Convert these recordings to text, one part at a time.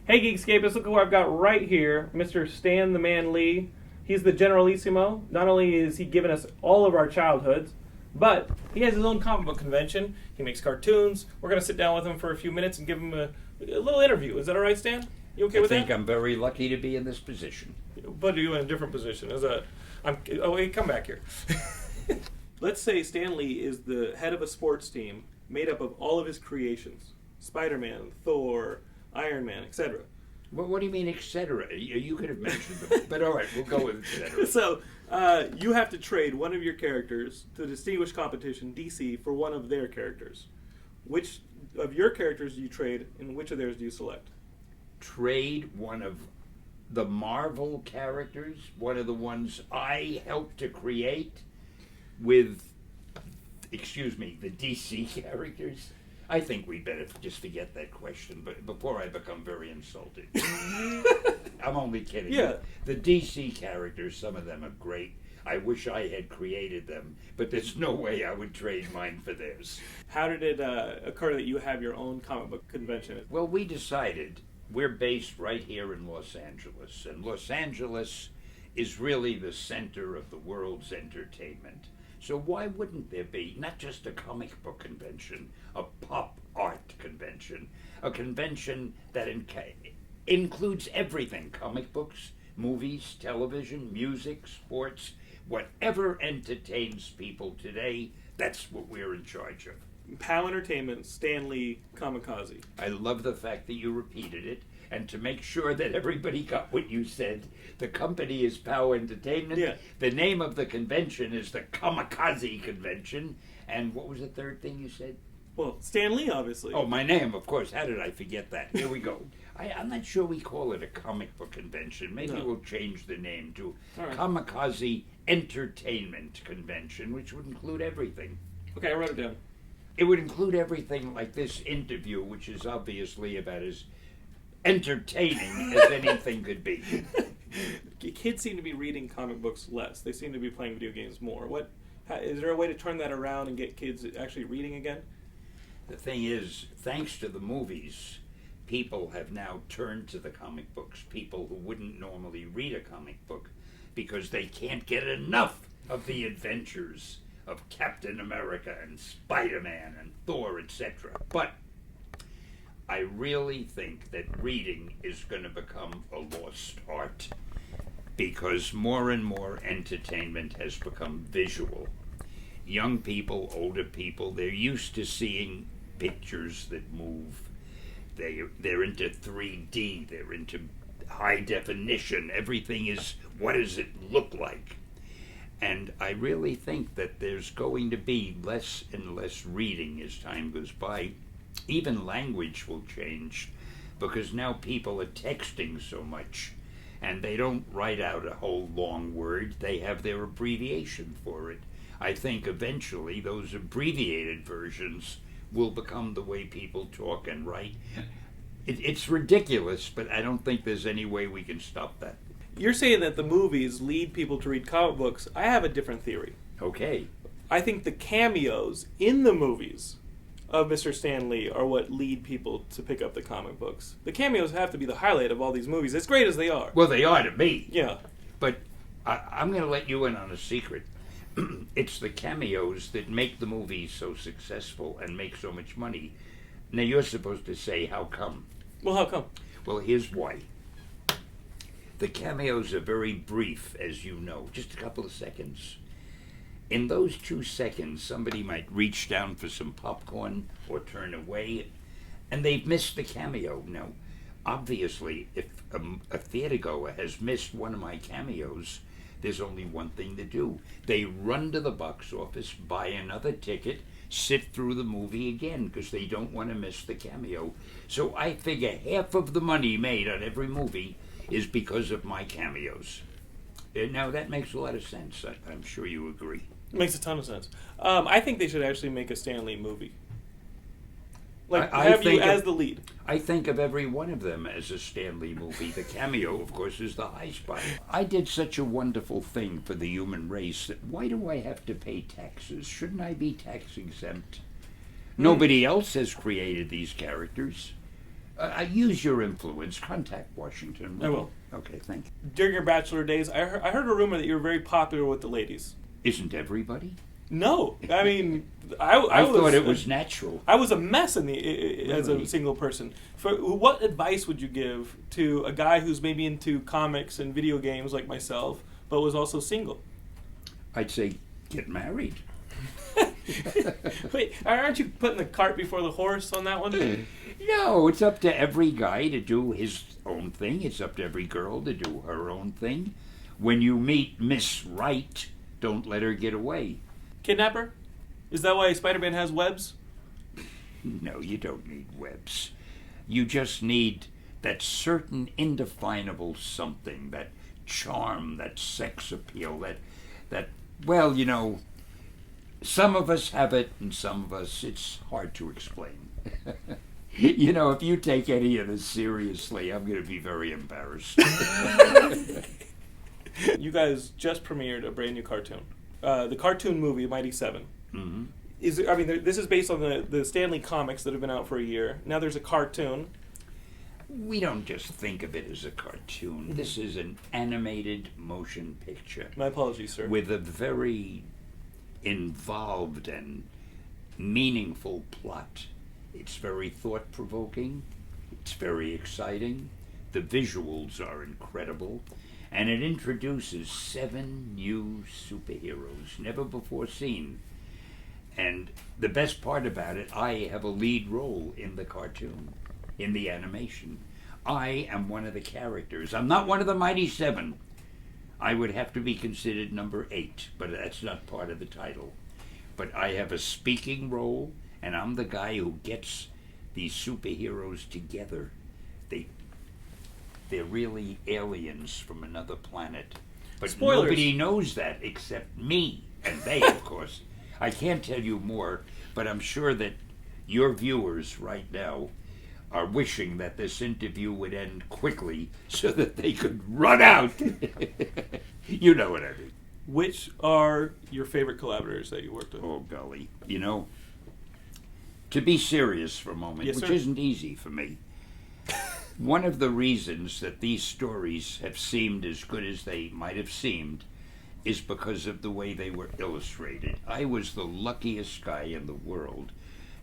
Hey Geekscapists, look who I've got right here, Mr. Stan the Man Lee. He's the Generalissimo. Not only is he given us all of our childhoods, but he has his own comic book convention. He makes cartoons. We're going to sit down with him for a few minutes and give him a little interview. Is that all right, Stan? You okay with that? I think I'm very lucky to be in this position. But you in a different position. Wait, come back here. Let's say Stan Lee is the head of a sports team made up of all of his creations. Spider-Man, Thor, Iron Man, etc. Well, what do you mean, etc.? You could have mentioned them, but all right, we'll go with etc. So, you have to trade one of your characters to the distinguished competition, DC, for one of their characters. Which of your characters do you trade, and which of theirs do you select? Trade one of the Marvel characters, one of the ones I helped to create, with, the DC characters? I think we better just forget that question, but before I become very insulted. I'm only kidding. Yeah. The DC characters, some of them are great. I wish I had created them, but there's no way I would trade mine for theirs. How did it occur that you have your own comic book convention? Well, we decided we're based right here in Los Angeles, and Los Angeles is really the center of the world's entertainment. So why wouldn't there be not just a comic book convention, a pop art convention, a convention that includes everything: comic books, movies, television, music, sports, whatever entertains people today, that's what we're in charge of. POW Entertainment, Stan Lee, Comikaze. I love the fact that you repeated it. And to make sure that everybody got what you said, the company is POW Entertainment. Yeah. The name of the convention is the Comikaze Convention. And what was the third thing you said? Well, Stan Lee, obviously. Oh, my name, of course. How did I forget that? Here we go. I'm not sure we call it a comic book convention. Maybe we'll change the name to Comikaze Entertainment Convention, which would include everything. Okay, I wrote it down. It would include everything like this interview, which is obviously about as entertaining as anything could be. Kids seem to be reading comic books less. They seem to be playing video games more. Is there a way to turn that around and get kids actually reading again? The thing is, thanks to the movies, people have now turned to the comic books. People who wouldn't normally read a comic book because they can't get enough of the adventures of Captain America and Spider-Man and Thor, etc. But I really think that reading is going to become a lost art because more and more entertainment has become visual. Young people, older people, they're used to seeing pictures that move. They're into 3D, they're into high definition. Everything is, what does it look like? And I really think that there's going to be less and less reading as time goes by. Even language will change because now people are texting so much and they don't write out a whole long word. They have their abbreviation for it. I think eventually those abbreviated versions will become the way people talk and write. It's ridiculous, but I don't think there's any way we can stop that. You're saying that the movies lead people to read comic books. I have a different theory. Okay. I think the cameos in the movies of Mr. Stan Lee are what lead people to pick up the comic books. The cameos have to be the highlight of all these movies, as great as they are. Well, they are to me. Yeah. But I'm going to let you in on a secret. It's the cameos that make the movies so successful and make so much money. Now, you're supposed to say, how come? Well, how come? Well, here's why. The cameos are very brief, as you know, just a couple of seconds. In those 2 seconds, somebody might reach down for some popcorn or turn away, and they've missed the cameo. Now, obviously, if a theatergoer has missed one of my cameos, there's only one thing to do. They run to the box office, buy another ticket, sit through the movie again, because they don't want to miss the cameo. So I figure half of the money made on every movie is because of my cameos. Now, that makes a lot of sense. I'm sure you agree. It makes a ton of sense. I think they should actually make a Stan Lee movie. Like, have you as the lead. I think of every one of them as a Stan Lee movie. The cameo, of course, is the high spot. I did such a wonderful thing for the human race that why do I have to pay taxes? Shouldn't I be tax exempt? Nobody else has created these characters. Use your influence. Contact Washington. I will. Okay, thank you. During your bachelor days, I heard a rumor that you were very popular with the ladies. Isn't everybody? No, I mean, I thought it was natural. I was a mess as a single person. What advice would you give to a guy who's maybe into comics and video games like myself, but was also single? I'd say get married. Wait, aren't you putting the cart before the horse on that one? No, it's up to every guy to do his own thing. It's up to every girl to do her own thing. When you meet Miss Right, don't let her get away. Kidnapper? Is that why Spider-Man has webs? No, you don't need webs. You just need that certain indefinable something, that charm, that sex appeal, that well, you know, some of us have it and some of us, it's hard to explain. You know, if you take any of this seriously, I'm going to be very embarrassed. You guys just premiered a brand new cartoon. The cartoon movie, Mighty Seven. Mm-hmm. This is based on the Stanley comics that have been out for a year. Now there's a cartoon. We don't just think of it as a cartoon. Mm-hmm. This is an animated motion picture. My apologies, sir. With a very involved and meaningful plot. It's very thought-provoking. It's very exciting. The visuals are incredible. And it introduces 7 new superheroes, never before seen. And the best part about it, I have a lead role in the cartoon, in the animation. I am one of the characters. I'm not one of the Mighty Seven. I would have to be considered number 8, but that's not part of the title. But I have a speaking role, and I'm the guy who gets these superheroes together. They're really aliens from another planet. But Spoilers. Nobody knows that except me, and they, of course. I can't tell you more, but I'm sure that your viewers right now are wishing that this interview would end quickly so that they could run out. You know what I mean. Which are your favorite collaborators that you worked with? Oh, golly. You know, to be serious for a moment, Yes, which sir. isn't easy for me, one of the reasons that these stories have seemed as good as they might have seemed is because of the way they were illustrated. I was the luckiest guy in the world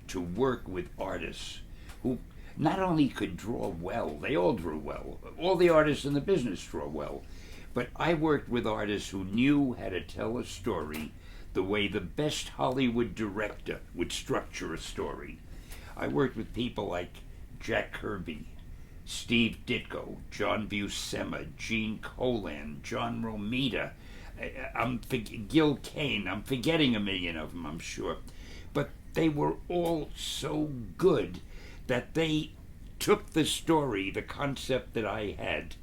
to work with artists who not only could draw well, they all drew well. All the artists in the business draw well. But I worked with artists who knew how to tell a story the way the best Hollywood director would structure a story. I worked with people like Jack Kirby, Steve Ditko, John Buscema, Gene Colan, John Romita, Gil Kane. I'm forgetting a million of them, I'm sure. But they were all so good that they took the story, the concept that I had,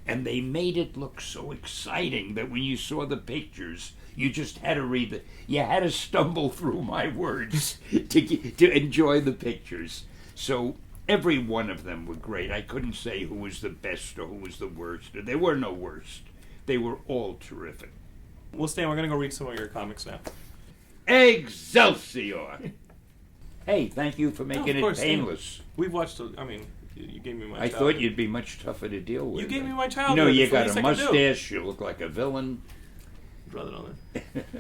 and they made it look so exciting that when you saw the pictures, you just had to read you had to stumble through my words to enjoy the pictures. So every one of them were great. I couldn't say who was the best or who was the worst. There were no worst. They were all terrific. Well, Stan, we're going to go read some of your comics now. Excelsior! Hey, thank you for making course, it painless. We've watched, you gave me my I childhood. thought you'd be much tougher to deal with. You gave me my You childhood. know, you It's the got least a I could do. mustache, you look like a villain. Brother, no.